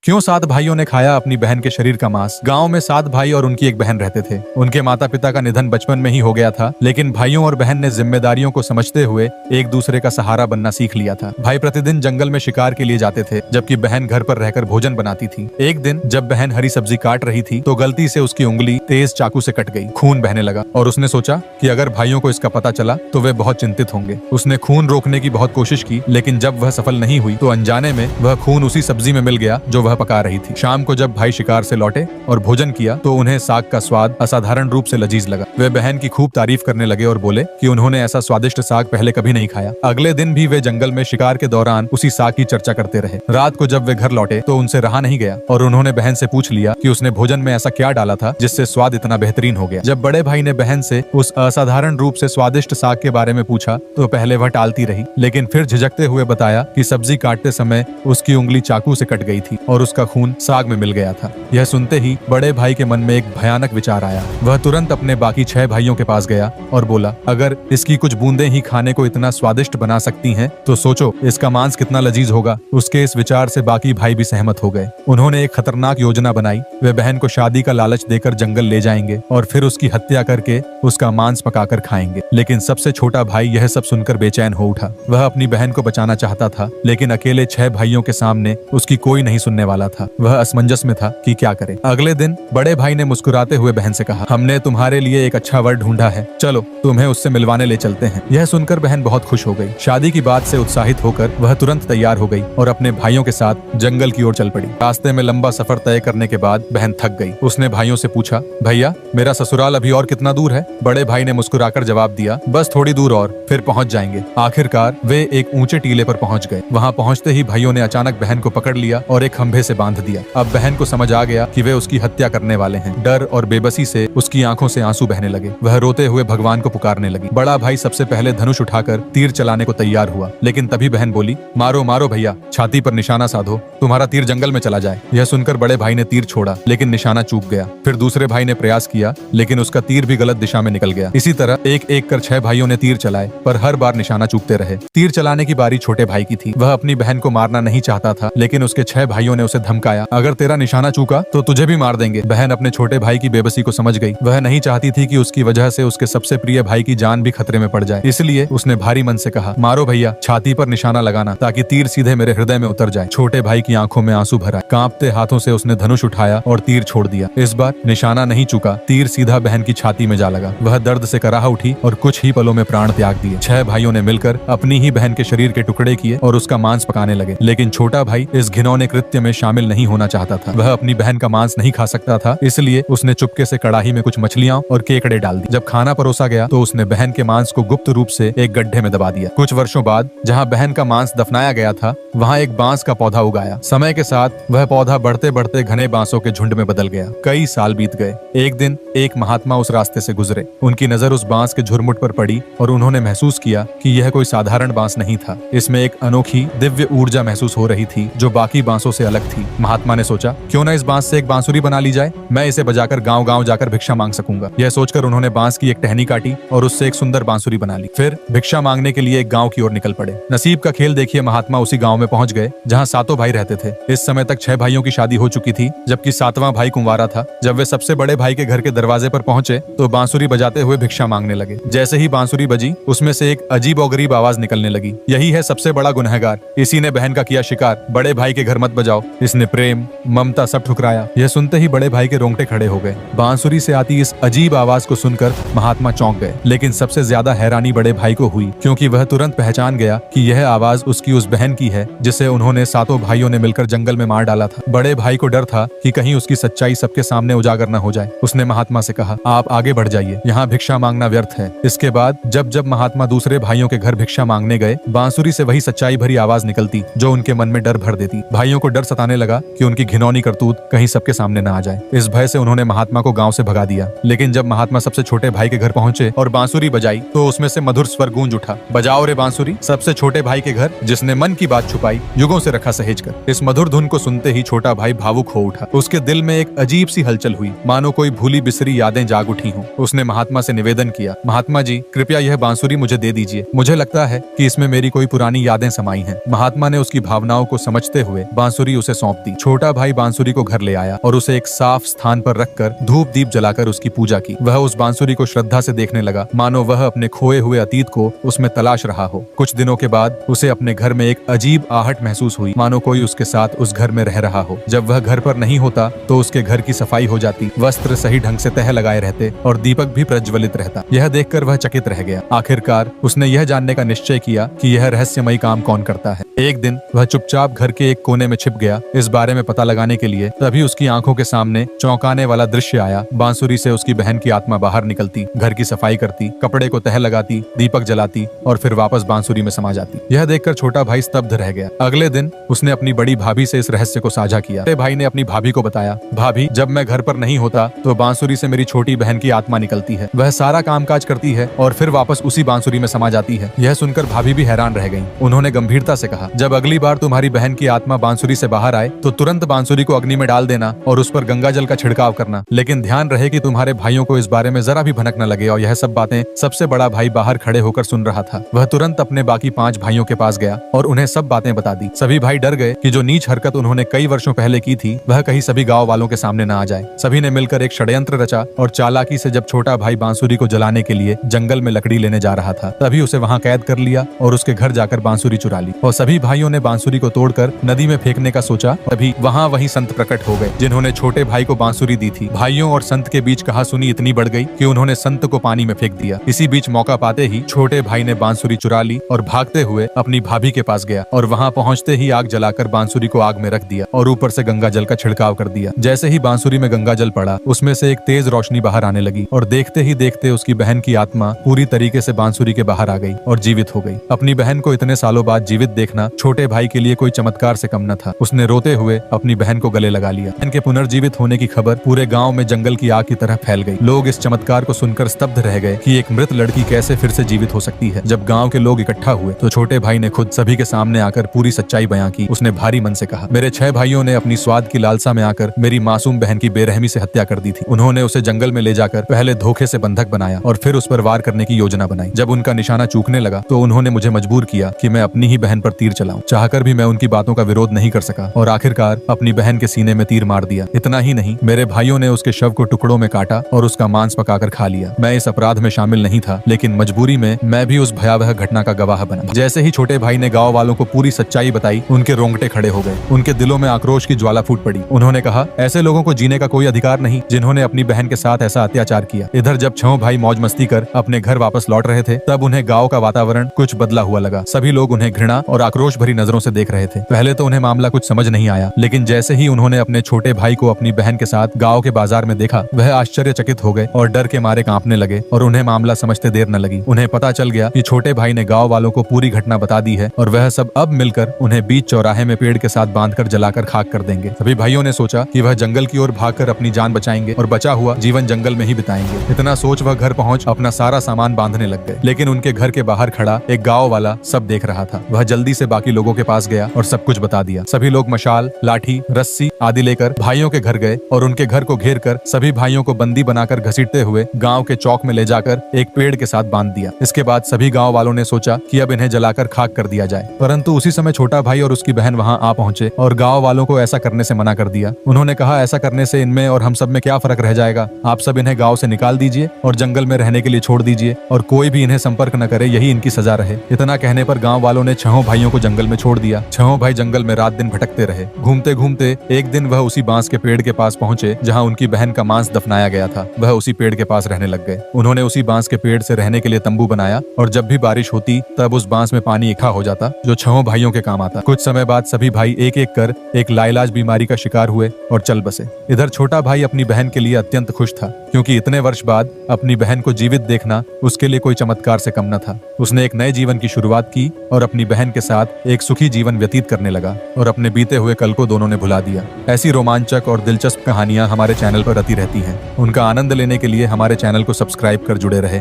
क्यों 7 भाइयों ने खाया अपनी बहन के शरीर का मांस। गांव में 7 भाई और उनकी एक बहन रहते थे। उनके माता पिता का निधन बचपन में ही हो गया था, लेकिन भाइयों और बहन ने जिम्मेदारियों को समझते हुए एक दूसरे का सहारा बनना सीख लिया था। भाई प्रतिदिन जंगल में शिकार के लिए जाते थे, जबकि बहन घर पर रहकर भोजन बनाती थी। एक दिन जब बहन हरी सब्जी काट रही थी तो गलती से उसकी उंगली तेज चाकू से कट गई। खून बहने लगा और उसने सोचा कि अगर भाइयों को इसका पता चला तो वे बहुत चिंतित होंगे। उसने खून रोकने की बहुत कोशिश की, लेकिन जब वह सफल नहीं हुई तो अनजाने में वह खून उसी सब्जी में मिल गया जो वह पका रही थी। शाम को जब भाई शिकार से लौटे और भोजन किया तो उन्हें साग का स्वाद असाधारण रूप से लजीज लगा। वे बहन की खूब तारीफ करने लगे और बोले कि उन्होंने ऐसा स्वादिष्ट साग पहले कभी नहीं खाया। अगले दिन भी वे जंगल में शिकार के दौरान उसी साग की चर्चा करते रहे। रात को जब वे घर लौटे तो उनसे रहा नहीं गया और उन्होंने बहन से पूछ लिया कि उसने भोजन में ऐसा क्या डाला था जिससे स्वाद इतना बेहतरीन हो गया। जब बड़े भाई ने बहन से उस असाधारण रूप से स्वादिष्ट साग के बारे में पूछा तो पहले वह टालती रही, लेकिन फिर झिझकते हुए बताया कि सब्जी काटते समय उसकी उंगली चाकू से कट गई थी और उसका खून साग में मिल गया था। यह सुनते ही बड़े भाई के मन में एक भयानक विचार आया। वह तुरंत अपने बाकी 6 भाइयों के पास गया और बोला, अगर इसकी कुछ बूंदें ही खाने को इतना स्वादिष्ट बना सकती हैं तो सोचो इसका मांस कितना लजीज होगा। उसके इस विचार से बाकी भाई भी सहमत हो गए। उन्होंने एक खतरनाक योजना बनाई। वे बहन को शादी का लालच देकर जंगल ले जाएंगे और फिर उसकी हत्या करके उसका मांस पकाकर खाएंगे। लेकिन सबसे छोटा भाई यह सब सुनकर बेचैन हो उठा। वह अपनी बहन को बचाना चाहता था, लेकिन अकेले 6 भाइयों के सामने उसकी कोई नहीं सुनने वाला था। वह असमंजस में था कि क्या करे। अगले दिन बड़े भाई ने मुस्कुराते हुए बहन से कहा, हमने तुम्हारे लिए एक अच्छा वर ढूंढा है, चलो तुम्हें उससे मिलवाने ले चलते हैं। यह सुनकर बहन बहुत खुश हो गई। शादी की बात से उत्साहित होकर वह तुरंत तैयार हो गई और अपने भाइयों के साथ जंगल की ओर चल पड़ी। रास्ते में लंबा सफर तय करने के बाद बहन थक गई। उसने भाइयों से पूछा, भैया मेरा ससुराल अभी और कितना दूर है? बड़े भाई ने मुस्कुराकर जवाब दिया, बस थोड़ी दूर और फिर पहुंच जाएंगे। आखिरकार वे एक ऊंचे टीले पर पहुंच गए। वहां पहुंचते ही भाइयों ने अचानक बहन को पकड़ लिया और एक खंभे से बांध दिया। अब बहन को समझ आ गया कि वे उसकी हत्या करने वाले हैं। डर और बेबसी से उसकी आंखों से आंसू बहने लगे। वह रोते हुए भगवान को पुकारने लगी। बड़ा भाई सबसे पहले धनुष उठाकर तीर चलाने को तैयार हुआ, लेकिन तभी बहन बोली, मारो मारो भैया, छाती पर निशाना साधो, तुम्हारा तीर जंगल में चला जाए। यह सुनकर बड़े भाई ने तीर छोड़ा, लेकिन निशाना चूक गया। फिर दूसरे भाई ने प्रयास किया, लेकिन उसका तीर भी गलत दिशा में निकल गया। इसी तरह एक एक कर 6 भाइयों ने तीर चलाए, पर हर बार निशाना चूकते रहे। तीर चलाने की बारी छोटे भाई की थी। वह अपनी बहन को मारना नहीं चाहता था, लेकिन उसके 6 भाइयों ने उसे धमकाया, अगर तेरा निशाना चूका तो तुझे भी मार देंगे। बहन अपने छोटे भाई की बेबसी को समझ गई। वह नहीं चाहती थी कि उसकी वजह से उसके सबसे प्रिय भाई की जान भी खतरे में पड़ जाए। इसलिए उसने भारी मन से कहा, मारो भैया, छाती पर निशाना लगाना ताकि तीर सीधे मेरे हृदय में उतर जाए। छोटे भाई की आंखों में आंसू भरा। कांपते हाथों से उसने धनुष उठाया और तीर छोड़ दिया। इस बार निशाना नहीं चुका, तीर सीधा बहन की छाती में जा लगा। वह दर्द से कराह उठी और कुछ ही पलों में प्राण त्याग दिए। 6 भाइयों ने मिलकर अपनी ही बहन के शरीर के टुकड़े किए और उसका मांस पकाने लगे, लेकिन छोटा भाई इस घिनौने कृत्य में शामिल नहीं होना चाहता था। वह अपनी बहन का मांस नहीं खा सकता था, इसलिए उसने चुपके से कड़ाही में कुछ मछलियां और केकड़े डाल दी। जब खाना परोसा गया तो उसने बहन के मांस को गुप्त रूप से एक गड्ढे में दबा दिया। कुछ वर्षों बाद जहां बहन का मांस दफनाया गया था, वहां एक बांस का पौधा उगाया। समय के साथ वह पौधा बढ़ते बढ़ते घने बांसों के झुंड में बदल गया। कई साल बीत गए। एक दिन एक महात्मा उस रास्ते से गुजरे। उनकी नजर उस बांस के झुरमुट पर पड़ी और उन्होंने महसूस किया कि यह कोई साधारण बांस नहीं था। इसमें एक अनोखी दिव्य ऊर्जा महसूस हो रही थी जो बाकी बांसों से अलग थी। महात्मा ने सोचा, क्यों ना इस बांस से एक बांसुरी बना ली जाए, मैं इसे बजाकर गांव गांव जाकर भिक्षा मांग सकूंगा। यह सोचकर उन्होंने बांस की एक टहनी काटी और उससे एक सुंदर बांसुरी बना ली। फिर भिक्षा मांगने के लिए एक गांव की ओर निकल पड़े। नसीब का खेल देखिए, महात्मा उसी गांव में पहुंच गए जहां 7 भाई रहते थे। इस समय तक 6 भाइयों की शादी हो चुकी थी, जबकि 7वां भाई कुंवारा था। जब वे सबसे बड़े भाई के घर के दरवाजे पर पहुंचे तो बांसुरी बजाते हुए भिक्षा मांगने लगे। जैसे ही बांसुरी बजी, उसमें से एक अजीब और गरीब आवाज निकलने लगी, यही है सबसे बड़ा गुनहगार, इसी ने बहन का किया शिकार, बड़े भाई के घर मत बजाओ। इसने प्रेम ममता सब ठुकराया। यह सुनते ही बड़े भाई के रोंगटे खड़े हो गए। बांसुरी से आती इस अजीब आवाज को सुनकर महात्मा चौंक गए, लेकिन सबसे ज्यादा हैरानी बड़े भाई को हुई, क्योंकि वह तुरंत पहचान गया कि यह आवाज उसकी उस बहन की है जिसे उन्होंने 7 भाइयों ने मिलकर जंगल में मार डाला था। बड़े भाई को डर था कि कहीं उसकी सच्चाई सबके सामने उजागर न हो जाए। उसने महात्मा से कहा, आप आगे बढ़ जाइए, यहाँ भिक्षा मांगना व्यर्थ है। इसके बाद जब जब महात्मा दूसरे भाइयों के घर भिक्षा मांगने गए, बांसुरी से वही सच्चाई भरी आवाज निकलती जो उनके मन में डर भर देती। भाइयों को डर सताने लगा कि उनकी घिनौनी करतूत कहीं सबके सामने न आ जाए। इस भय से उन्होंने महात्मा को गांव से भगा दिया। लेकिन जब महात्मा सबसे छोटे भाई के घर पहुंचे और बांसुरी बजाई तो उसमें से मधुर स्वर गूंज उठा, बजाओ रे बांसुरी। सबसे छोटे भाई के घर, जिसने मन की बात छुपाई, युगों से रखा सहेज कर। इस मधुर धुन को सुनते ही छोटा भाई भावुक हो उठा। उसके दिल में एक अजीब सी हलचल हुई, मानो कोई भूली बिसरी यादें जाग उठी हों। उसने महात्मा से निवेदन किया, महात्मा जी कृपया यह बांसुरी मुझे दे दीजिए, मुझे लगता है कि इसमें मेरी कोई पुरानी यादें समाई हैं। महात्मा ने उसकी भावनाओं को समझते हुए बांसुरी उसे उसे सौंप दी। छोटा भाई बांसुरी को घर ले आया और उसे एक साफ स्थान पर रखकर धूप दीप जलाकर उसकी पूजा की। वह उस बांसुरी को श्रद्धा से देखने लगा, मानो वह अपने खोए हुए अतीत को उसमें तलाश रहा हो। कुछ दिनों के बाद उसे अपने घर में एक अजीब आहट महसूस हुई, मानो कोई उसके साथ उस घर में रह रहा हो। जब वह घर पर नहीं होता तो उसके घर की सफाई हो जाती, वस्त्र सही ढंग से तह लगाए रहते और दीपक भी प्रज्वलित रहता। यह देखकर वह चकित रह गया। आखिरकार उसने यह जानने का निश्चय किया कि यह रहस्यमयी काम कौन करता है। एक दिन वह चुपचाप घर के एक कोने में छिप गया इस बारे में पता लगाने के लिए। तभी उसकी आंखों के सामने चौंकाने वाला दृश्य आया। बांसुरी से उसकी बहन की आत्मा बाहर निकलती, घर की सफाई करती, कपड़े को तह लगाती, दीपक जलाती और फिर वापस बांसुरी में समा जाती। यह देखकर छोटा भाई स्तब्ध रह गया। अगले दिन उसने अपनी बड़ी भाभी से इस रहस्य को साझा किया। छोटे भाई ने अपनी भाभी को बताया, भाभी, जब मैं घर पर नहीं होता तो बांसुरी से मेरी छोटी बहन की आत्मा निकलती है। वह सारा कामकाज करती है और फिर वापस उसी बांसुरी में समा जाती है। यह सुनकर भाभी भी हैरान रह गईं। उन्होंने गंभीरता से कहा, जब अगली बार तुम्हारी बहन की आत्मा बांसुरी से बाहर आए तो तुरंत बांसुरी को अग्नि में डाल देना और उस पर गंगा जल का छिड़काव करना। लेकिन ध्यान रहे कि तुम्हारे भाइयों को इस बारे में जरा भी भनक न लगे। और यह सब बातें सबसे बड़ा भाई बाहर खड़े होकर सुन रहा था। वह तुरंत अपने बाकी 5 भाइयों के पास गया और उन्हें सब बातें बता दी। सभी भाई डर गए कि जो नीच हरकत उन्होंने कई वर्षों पहले की थी वह कहीं सभी गांव वालों के सामने न आ जाए। सभी ने मिलकर एक षड्यंत्र रचा और चालाकी से जब छोटा भाई बांसुरी को जलाने के लिए जंगल में लकड़ी लेने जा रहा था तभी उसे वहां कैद कर लिया और उसके घर जाकर बांसुरी चुरा ली। और सभी भाइयों ने बांसुरी को तोड़कर नदी में फेंकने का सोचा। तभी वहां वही संत प्रकट हो गए जिन्होंने छोटे भाई को बांसुरी दी थी। भाइयों और संत के बीच कहासुनी इतनी बढ़ गई कि उन्होंने संत को पानी में फेंक दिया। इसी बीच मौका पाते ही छोटे भाई ने बांसुरी चुरा ली और भागते हुए अपनी भाभी के पास गया और वहां पहुंचते ही आग जलाकर बांसुरी को आग में रख दिया और ऊपर से गंगा जल का छिड़काव कर दिया। जैसे ही बांसुरी में गंगा जल पड़ा उसमें से एक तेज रोशनी बाहर आने लगी और देखते ही देखते उसकी बहन की आत्मा पूरी तरीके से बांसुरी के बाहर आ गई और जीवित हो गई। अपनी बहन को इतने सालों बाद जीवित देखना छोटे भाई के लिए कोई चमत्कार से कम न था। उसने रोते हुए अपनी बहन को गले लगा लिया। बहन के पुनर्जीवित होने की खबर पूरे गांव में जंगल की आग की तरह फैल गई। लोग इस चमत्कार को सुनकर स्तब्ध रह गए कि एक मृत लड़की कैसे फिर से जीवित हो सकती है। जब गांव के लोग इकट्ठा हुए तो छोटे भाई ने खुद सभी के सामने आकर पूरी सच्चाई बयां की। उसने भारी मन से कहा, मेरे 6 भाइयों ने अपनी स्वाद की लालसा में आकर मेरी मासूम बहन की बेरहमी से हत्या कर दी थी। उन्होंने उसे जंगल में ले जाकर पहले धोखे से बंधक बनाया और फिर उस पर वार करने की योजना बनाई। जब उनका निशाना चूकने लगा तो उन्होंने मुझे मजबूर किया कि मैं अपनी ही बहन पर तीर चलाऊं। चाहकर भी मैं उनकी बातों का विरोध नहीं कर सका और आखिरकार अपनी बहन के सीने में तीर मार दिया। इतना ही नहीं, मेरे भाइयों ने उसके शव को टुकड़ों में काटा और उसका मांस पकाकर खा लिया। मैं इस अपराध में शामिल नहीं था, लेकिन मजबूरी में मैं भी उस भयावह घटना का गवाह बना। जैसे ही छोटे भाई ने गांव वालों को पूरी सच्चाई बताई, उनके रोंगटे खड़े हो गए। उनके दिलों में आक्रोश की ज्वाला फूट पड़ी। उन्होंने कहा, ऐसे लोगों को जीने का कोई अधिकार नहीं जिन्होंने अपनी बहन के साथ ऐसा अत्याचार किया। इधर जब 6 भाई मौज मस्ती कर अपने घर वापस लौट रहे थे तब उन्हें गांव का वातावरण कुछ बदला हुआ लगा। सभी लोग उन्हें घृणा और आक्रोश भरी नजरों से देख रहे थे। पहले तो उन्हें मामला कुछ समझ नहीं आया, लेकिन जैसे ही उन्होंने अपने छोटे भाई को अपनी बहन के साथ गांव के बाजार में देखा वह आश्चर्यचकित हो गए और डर के मारे कांपने लगे और उन्हें मामला समझते देर न लगी। उन्हें पता चल गया कि छोटे भाई ने गांव वालों को पूरी घटना बता दी है और वह सब अब मिलकर उन्हें बीच चौराहे में पेड़ के साथ बांधकर जलाकर खाक कर देंगे। सभी भाइयों ने सोचा कि वह जंगल की ओर भागकर अपनी जान बचाएंगे और बचा हुआ जीवन जंगल में ही बिताएंगे। इतना सोच वह घर पहुंच अपना सारा सामान बांधने लग गए। लेकिन उनके घर के बाहर खड़ा एक गांव वाला सब देख रहा था। वह जल्दी से बाकी लोगों के पास गया और सब कुछ बता दिया। सभी लोग मशाल, लाठी, रस्सी आदि लेकर भाइयों के घर गए और उनके घर को घेर कर सभी भाइयों को बंदी बनाकर घसीटते हुए गांव के चौक में ले जाकर एक पेड़ के साथ बांध दिया। इसके बाद सभी गांव वालों ने सोचा कि अब इन्हें जलाकर खाक कर दिया जाए, परंतु उसी समय छोटा भाई और उसकी बहन वहां आ पहुंचे और गांव वालों को ऐसा करने से मना कर दिया। उन्होंने कहा, ऐसा करने से इनमें और हम सब में क्या फर्क रह जाएगा। आप सब इन्हें गांव से निकाल दीजिए और जंगल में रहने के लिए छोड़ दीजिए और कोई भी इन्हें संपर्क न करे, यही इनकी सजा रहे। इतना कहने पर गांव वालों ने 6 भाइयों को जंगल में छोड़ दिया। 6 भाई जंगल में रात दिन भटकते रहे। घूमते घूमते एक दिन वह उसी बांस के पेड़ के पास पहुंचे जहां उनकी बहन का मांस दफनाया गया था। वह उसी पेड़ के पास रहने लग गए। उन्होंने उसी बांस के पेड़ से रहने के लिए तंबू बनाया और जब भी बारिश होती तब उस बांस में पानी इकट्ठा हो जाता जो 6 भाइयों के काम आता। कुछ समय बाद सभी भाई एक एक कर एक लाइलाज बीमारी का शिकार हुए और चल बसे। इधर छोटा भाई अपनी बहन के लिए अत्यंत खुश था, क्योंकि इतने वर्ष बाद अपनी बहन को जीवित देखना उसके लिए कोई चमत्कार से कम न था। उसने एक नए जीवन की शुरुआत की और अपनी बहन के साथ एक सुखी जीवन व्यतीत करने लगा और अपने बीते हुए कल को दोनों ने भुला दिया। ऐसी रोमांचक और दिलचस्प कहानियां हमारे चैनल पर आती रहती हैं। उनका आनंद लेने के लिए हमारे चैनल को सब्सक्राइब कर जुड़े रहे।